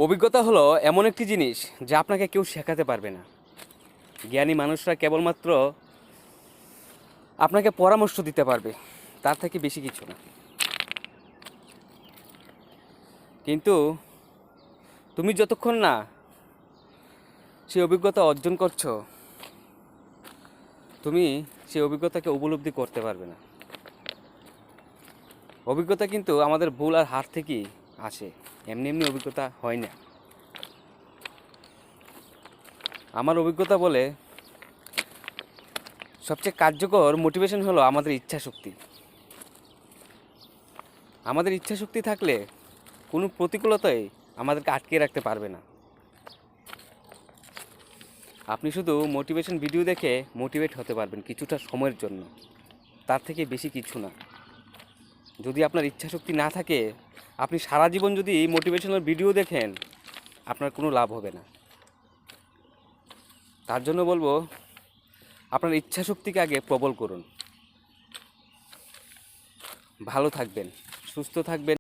অভিজ্ঞতা হলো এমন একটি জিনিস যা আপনাকে কেউ শেখাতে পারবে না। জ্ঞানী মানুষরা কেবলমাত্র আপনাকে পরামর্শ দিতে পারবে, তার থেকে বেশি কিছু না। কিন্তু তুমি যতক্ষণ না সেই অভিজ্ঞতা অর্জন করছো, তুমি সেই অভিজ্ঞতাকে উপলব্ধি করতে পারবে না। অভিজ্ঞতা কিন্তু আমাদের ভুল আর হার থেকেই আসে, এমনি এমনি অভিজ্ঞতা হয় না। আমার অভিজ্ঞতা বলে সবচেয়ে কার্যকর মোটিভেশন হলো আমাদের ইচ্ছা শক্তি। আমাদের ইচ্ছা শক্তি থাকলে কোনো প্রতিকূলতাই আমাদেরকে আটকে রাখতে পারবে না। আপনি শুধু মোটিভেশন ভিডিও দেখে মোটিভেট হতে পারবেন কিছুটা সময়ের জন্য, তার থেকে বেশি কিছু না। যদি আপনার ইচ্ছা শক্তি না থাকে, আপনি সারা জীবন যদি মোটিভেশনাল ভিডিও দেখেন, আপনার কোনো লাভ হবে না। তার জন্য বলবো, আপনার ইচ্ছা শক্তিকে আগে প্রবল করুন। ভালো থাকবেন, সুস্থ থাকবেন।